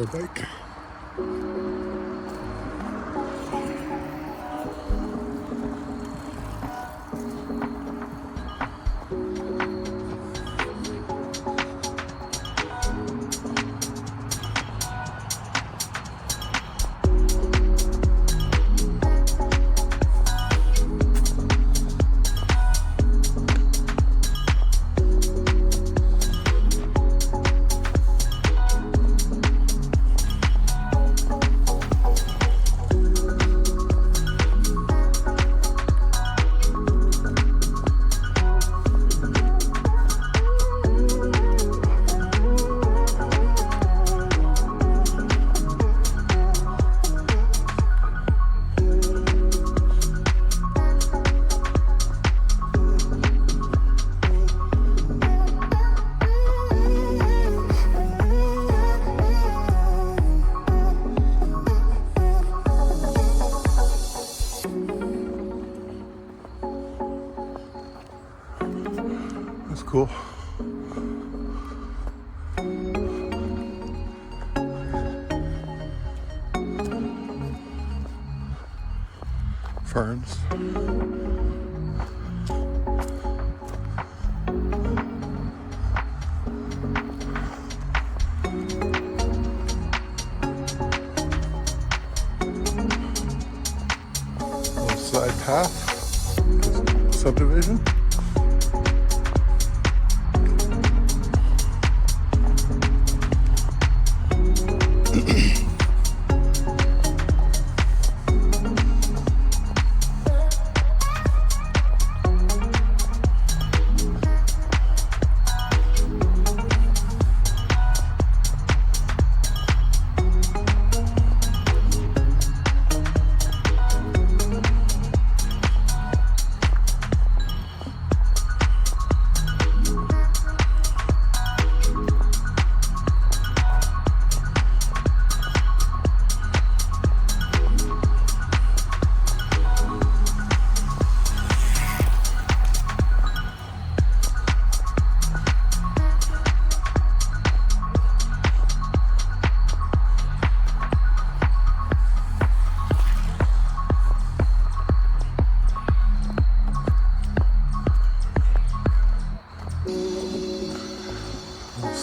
a bike. That's cool. Ferns. Little side path. Subdivision.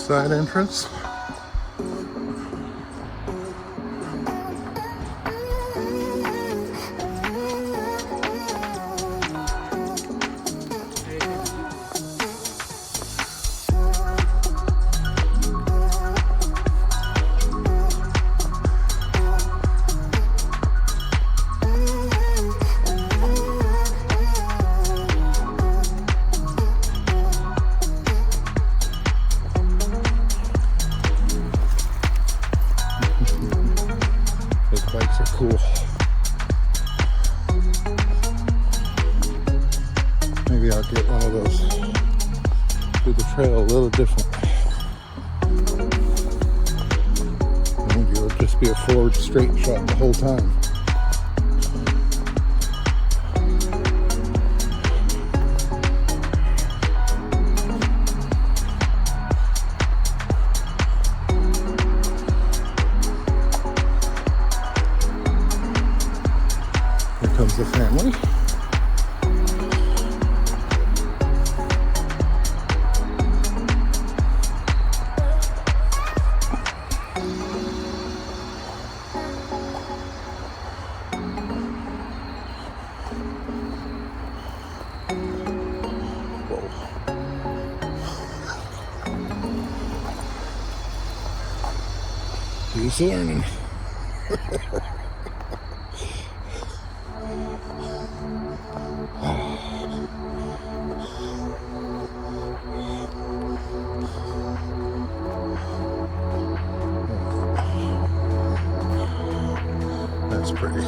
Side entrance. Bikes are cool. Maybe I'll get one of those. Do the trail a little different. Maybe it'll just be a forward straight shot the whole time. Comes the family. Whoa. He's learning. That's pretty.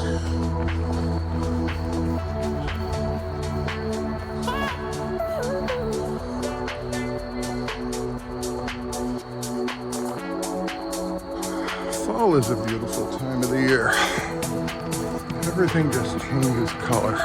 Fall is a beautiful time of the year. Everything just changes color.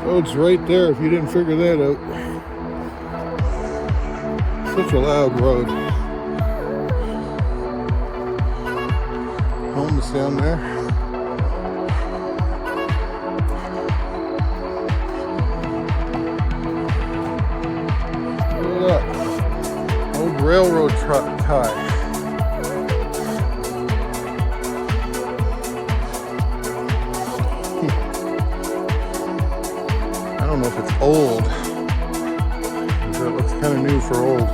Road's right there if you didn't figure that out. Such a loud road. Home is down there. Look at that. Old railroad truck tie. I don't know if it's old. It looks kind of new for old.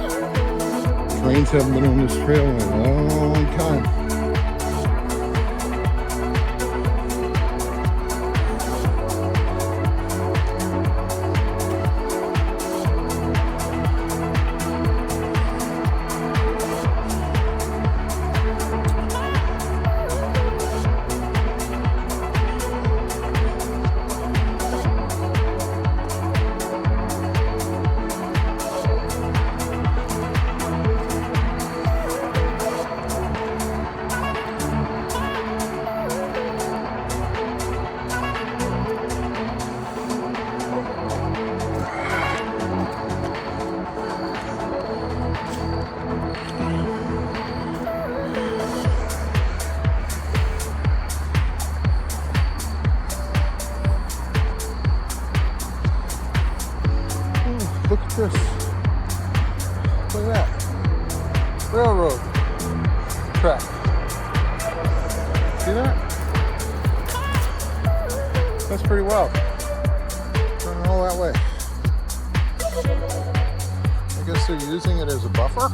Trains haven't been on this trail in a long time. Look at this. Look at that. Railroad track. See that? That's pretty wild. Running all that way. I guess they're using it as a buffer.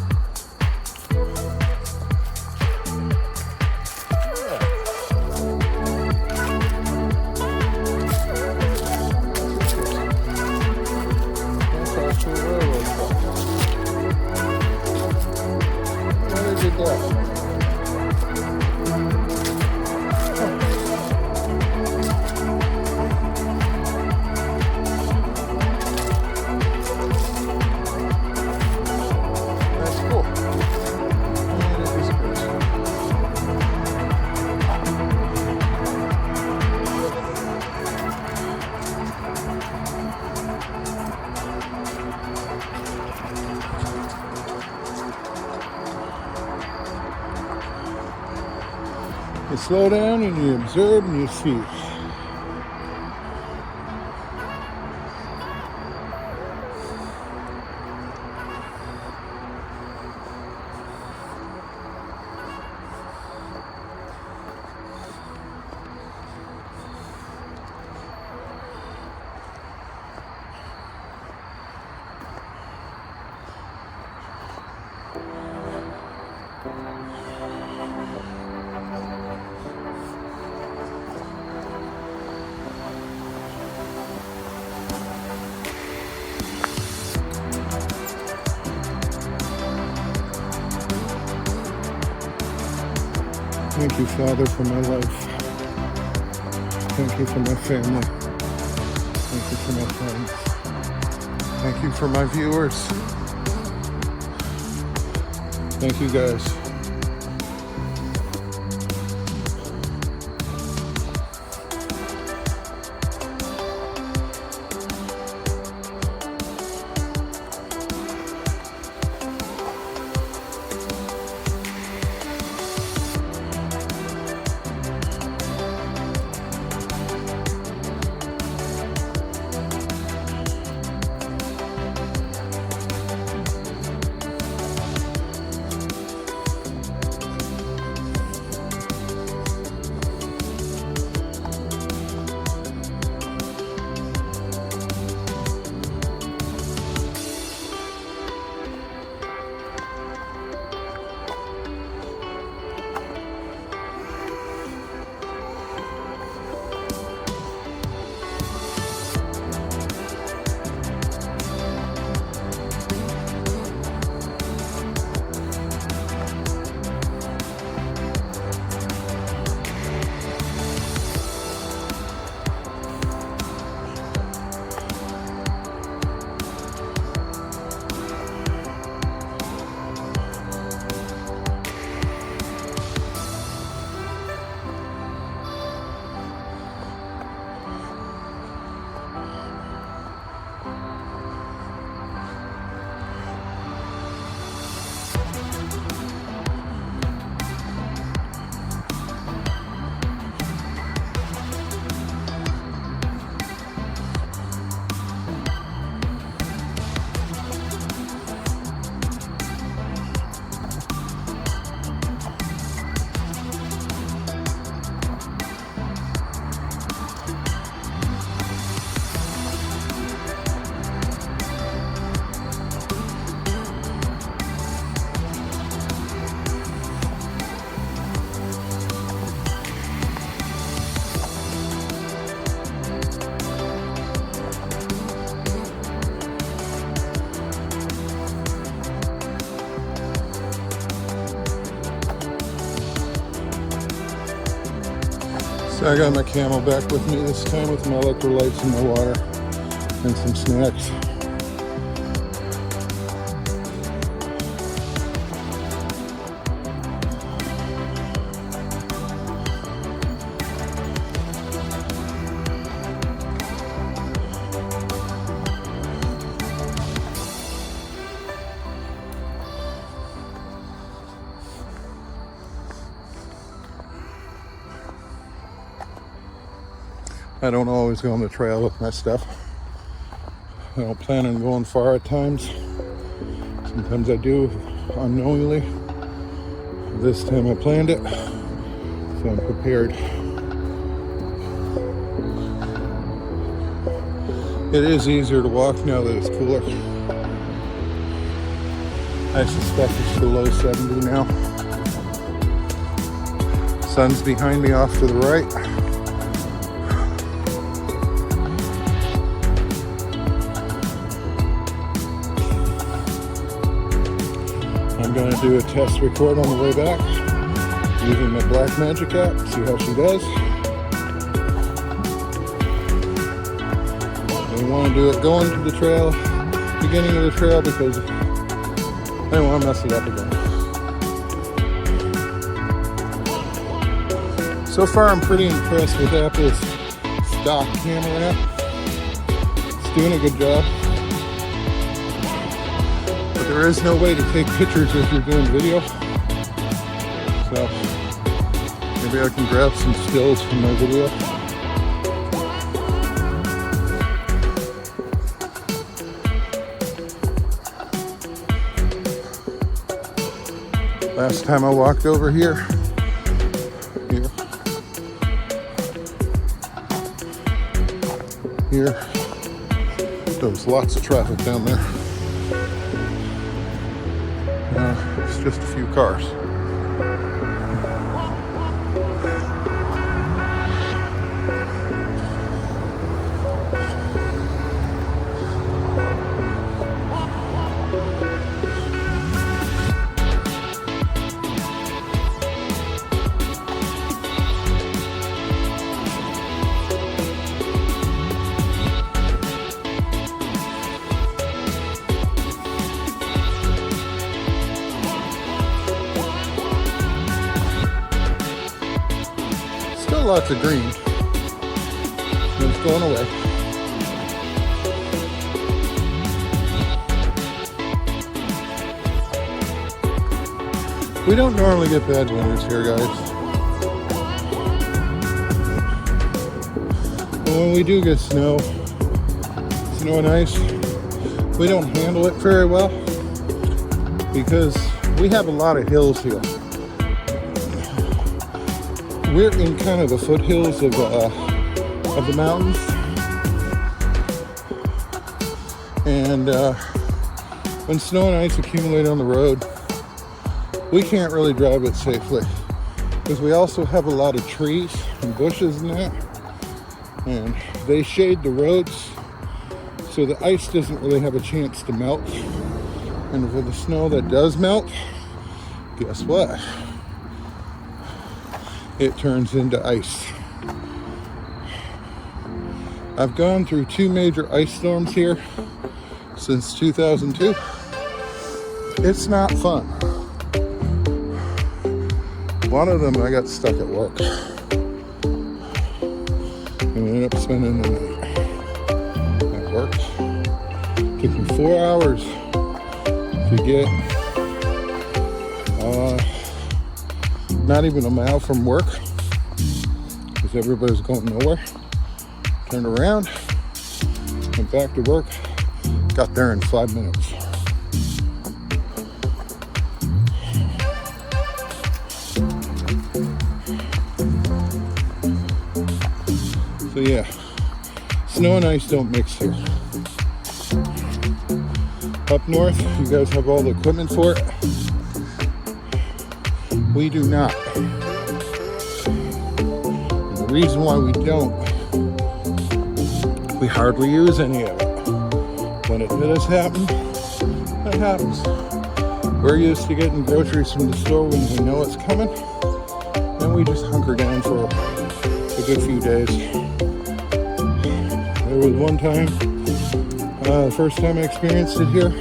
You slow down and you observe and you see. Thank you, Father, for my life. Thank you for my family. Thank you for my friends. Thank you for my viewers. Thank you, guys. So I got my Camelback with me this time with my electrolytes and my water and some snacks. I don't always go on the trail with my stuff. I don't plan on going far at times. Sometimes I do unknowingly. This time I planned it, so I'm prepared. It is easier to walk now that it's cooler. I suspect it's below 70 now. Sun's behind me off to the right. I'm going to do a test record on the way back using my Blackmagic app, see how she does. I want to do it going to the trail, beginning of the trail, because I don't want to mess it up again. So far I'm pretty impressed with Apple's stock camera app. It's doing a good job. There is no way to take pictures if you're doing video, so maybe I can grab some stills from my video. Last time I walked over here, there was lots of traffic down there. It's just a few cars. Lots of green. It's going away. We don't normally get bad winters here, guys. But when we do get snow and ice, we don't handle it very well because we have a lot of hills here. We're in kind of the foothills of the mountains, and when snow and ice accumulate on the road, we can't really drive it safely because we also have a lot of trees and bushes and that, and they shade the roads, so the ice doesn't really have a chance to melt. And for the snow that does melt, guess what? It turns into ice. I've gone through 2 major ice storms here since 2002. It's not fun. One of them I got stuck at work. And we ended up spending the night at work. It took me 4 hours to get not even a mile from work because everybody's going nowhere. Turned around, went back to work, got there in 5 minutes. So yeah, snow and ice don't mix here. Up north, you guys have all the equipment for it. We do not. And the reason why we don't, we hardly use any of it. When it does happen, it happens. We're used to getting groceries from the store when we know it's coming, and we just hunker down for a good few days. There was one time, the first time I experienced it here,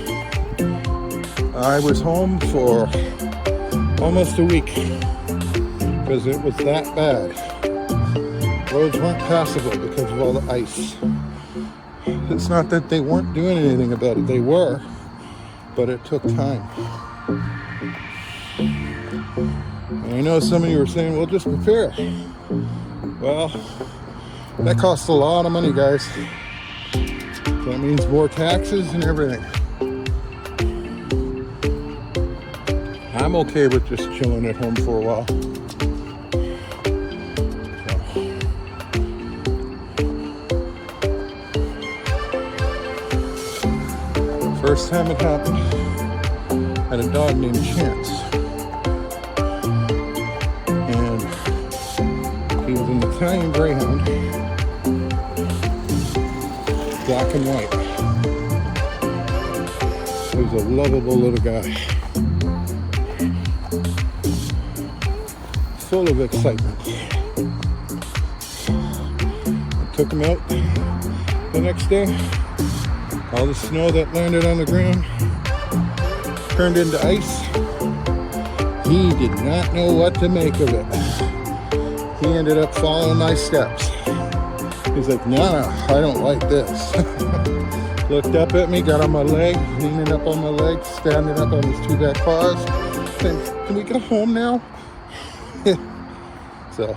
I was home for almost a week because it was that bad. Roads weren't passable because of all the ice. It's not that they weren't doing anything about it, they were, but it took time. And I know some of you are saying, well, just prepare. Well, that costs a lot of money, guys. That means more taxes and everything. I'm okay with just chilling at home for a while. First time it happened, I had a dog named Chance. And he was an Italian Greyhound, black and white. He was a lovable little guy, full of excitement. I took him out the next day. All the snow that landed on the ground turned into ice. He did not know what to make of it. He ended up following my steps. He's like, no, I don't like this. Looked up at me, got on my leg, leaning up on my leg, standing up on his two back paws, saying, can we go home now? So,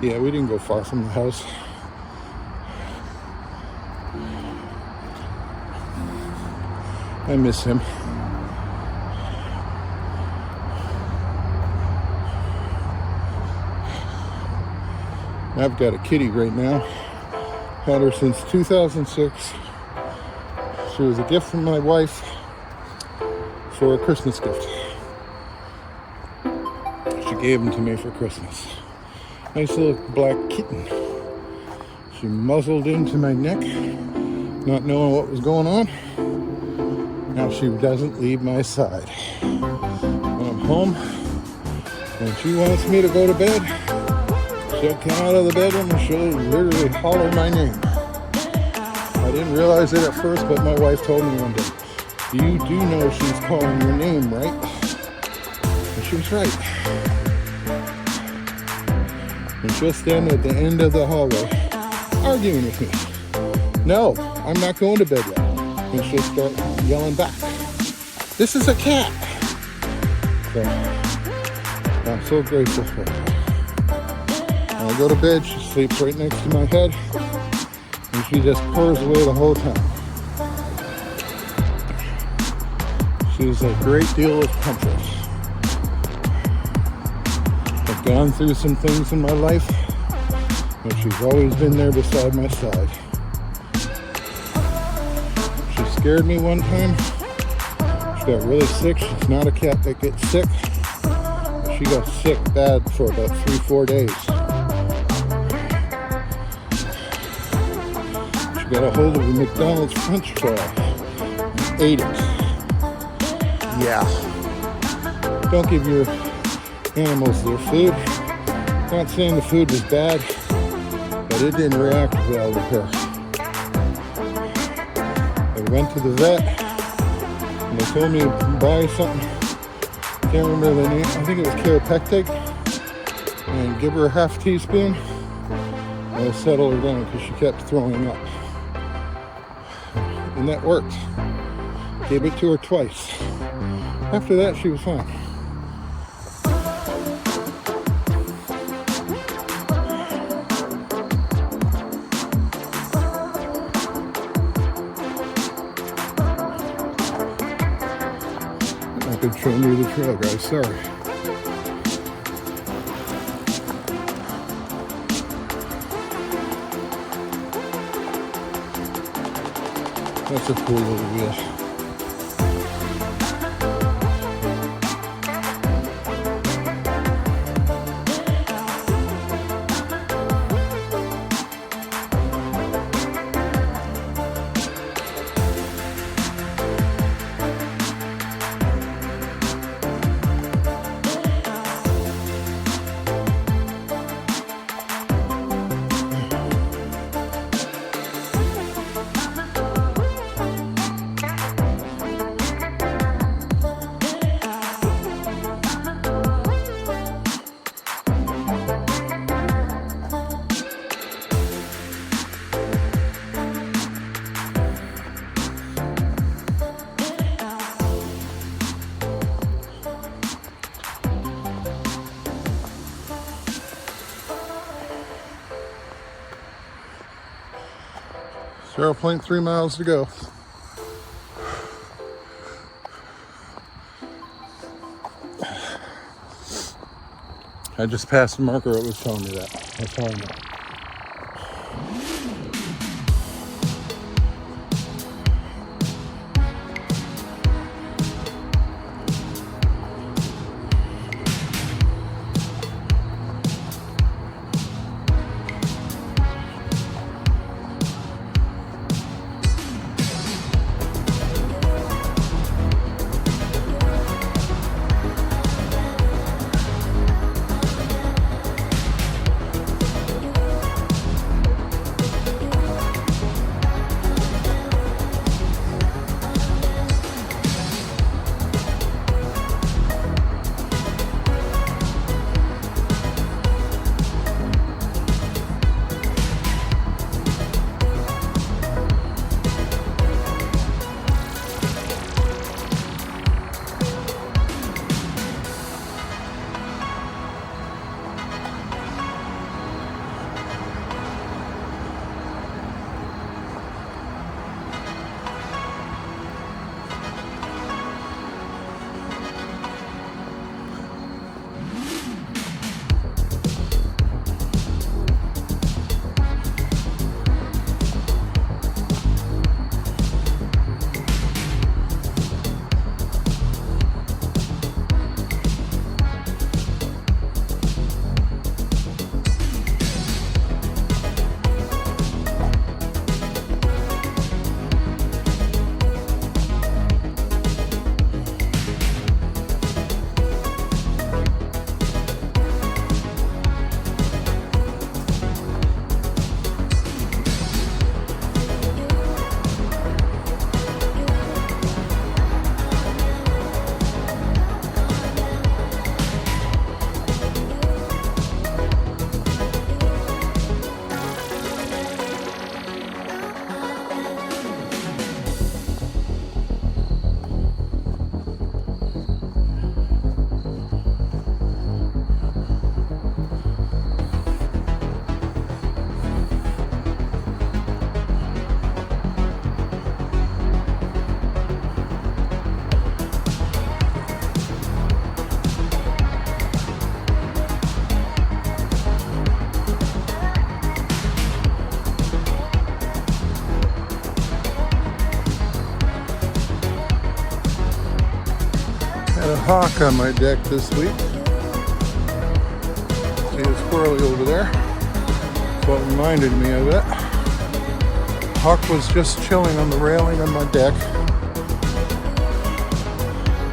yeah, we didn't go far from the house. I miss him. I've got a kitty right now. Had her since 2006. She was a gift from my wife for a Christmas gift. She gave him to me for Christmas. Nice little black kitten. She muzzled into my neck, not knowing what was going on. Now she doesn't leave my side. When I'm home and she wants me to go to bed, she'll come out of the bedroom and she'll literally holler my name. I didn't realize it at first, but my wife told me one day, you do know she's calling your name, right? And she was right. And she'll stand at the end of the hallway arguing with me. No, I'm not going to bed yet. And she'll start yelling back, this is a cat. So I'm so grateful for her. When I go to bed, she sleeps right next to my head, and she just purrs away the whole time. She's a great deal of comfort. I've gone through some things in my life, but she's always been there beside my side. Scared me one time. She got really sick. She's not a cat that gets sick. She got sick bad for about 3-4 days. She got a hold of a McDonald's French fry and ate it. Yeah. Don't give your animals their food. Not saying the food was bad, but it didn't react well with her. Went to the vet and they told me to buy something, can't remember the name, I think it was chiropectic, and give her a half teaspoon and it'll settle her down because she kept throwing up. And that worked. Gave it to her twice. After that she was fine. I've been showing you the trail, guys. Sorry. That's a cool little wheel. 0.3 miles to go. I just passed a marker that was telling me that. That's how I know. Had a hawk on my deck this week. See a squirrely over there. That's what reminded me of it. Hawk was just chilling on the railing on my deck.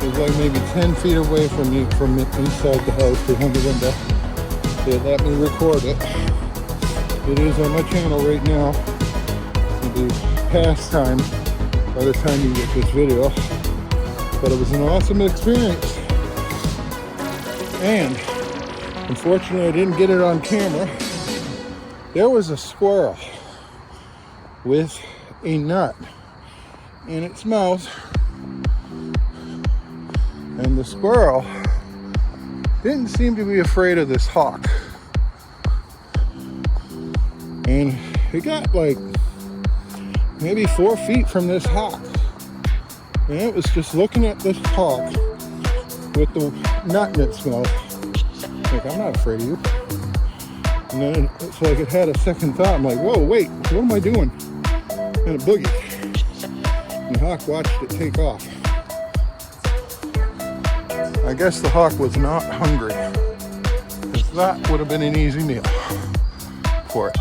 It was like maybe 10 feet away from me from inside the house behind the window. They let me record it. It is on my channel right now. It'll be past time by the time you get this video. But it was an awesome experience. And unfortunately I didn't get it on camera. There was a squirrel with a nut in its mouth. And the squirrel didn't seem to be afraid of this hawk. And it got like maybe 4 feet from this hawk. And it was just looking at this hawk with the nut in its mouth. Like, I'm not afraid of you. And then it's like it had a second thought. I'm like, whoa, wait, what am I doing? And it boogied. And the hawk watched it take off. I guess the hawk was not hungry, because that would have been an easy meal for it.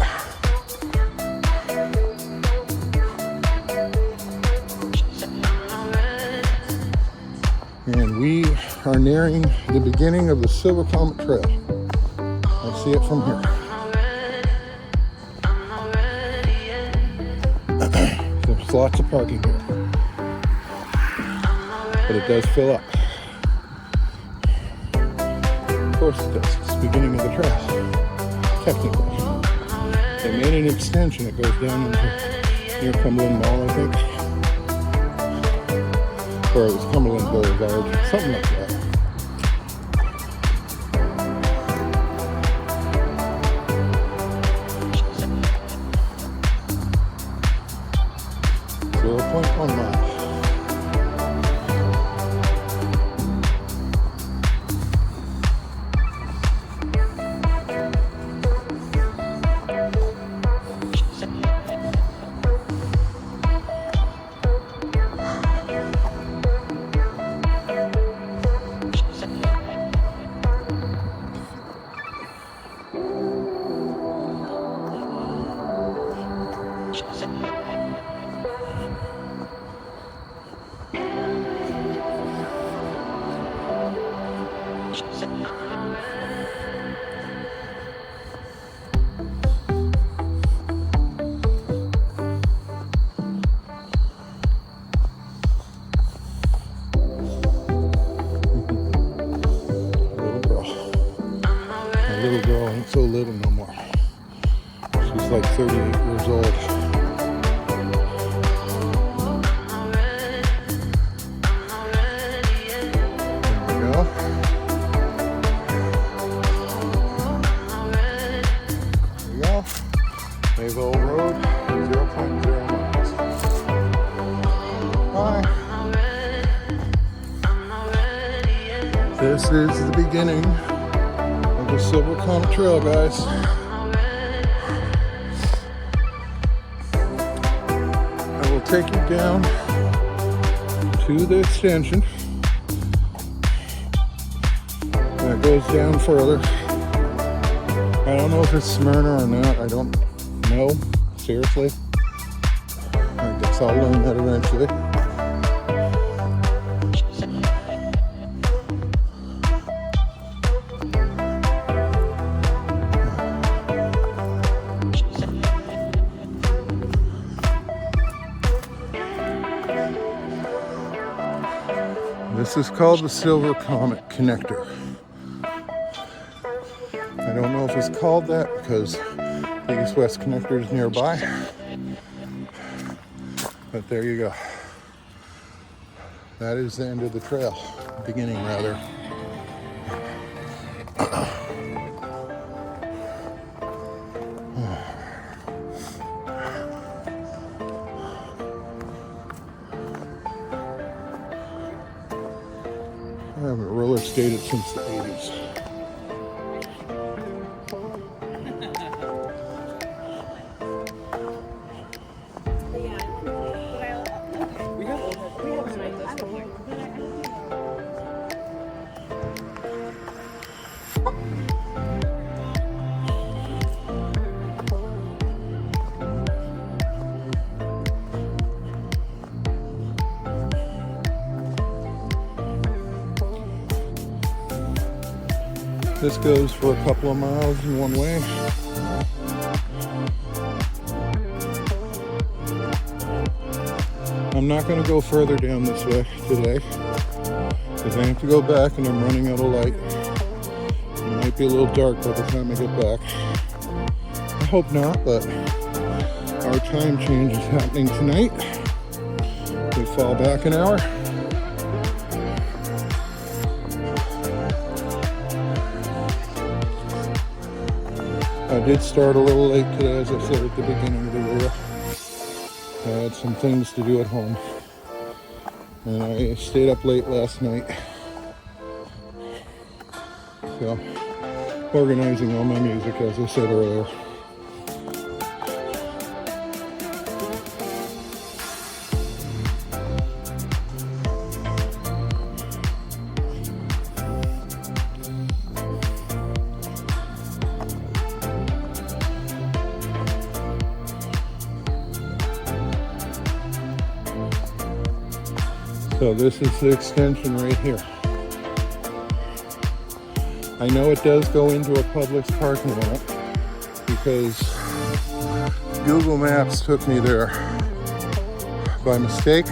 And we are nearing the beginning of the Silver Comet Trail. I see it from here. There's lots of parking here, but it does fill up. Of course it does. It's the beginning of the trail, technically. They made an extension. It goes down into near Cumberland Mall, I think. Or it was Cumberland Boulevard, something like that. 0.1 mile. Little girl ain't so little no more. She's like 38 years old. There we go. There we go. Mayville Road, 0.0 miles. Bye. This is the beginning of the Silver Comet Trail, guys. I will take you down to the extension. And it goes down further. I don't know if it's Smyrna or not. I don't know. Seriously. I guess I'll learn that eventually. This is called the Silver Comet Connector. I don't know if it's called that because the East-West Connector is nearby, but there you go. That is the end of the trail, beginning rather. I haven't roller skated since the 80s. This goes for a couple of miles in one way. I'm not going to go further down this way today because I have to go back and I'm running out of light. It might be a little dark by the time I get back. I hope not, but our time change is happening tonight. We fall back an hour. I did start a little late today, as I said at the beginning of the video. I had some things to do at home, and I stayed up late last night. So, organizing all my music, as I said earlier. So this is the extension right here. I know it does go into a Publix parking lot because Google Maps took me there by mistake.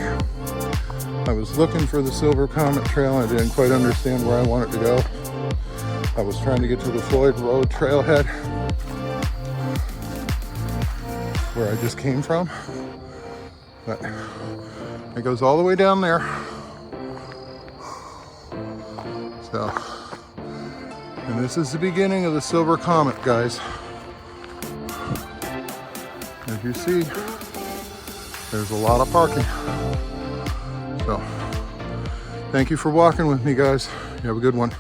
I was looking for the Silver Comet Trail and I didn't quite understand where I wanted to go. I was trying to get to the Floyd Road trailhead where I just came from, but it goes all the way down there. So, and this is the beginning of the Silver Comet, guys. As you see, there's a lot of parking. So thank you for walking with me, guys. You have a good one.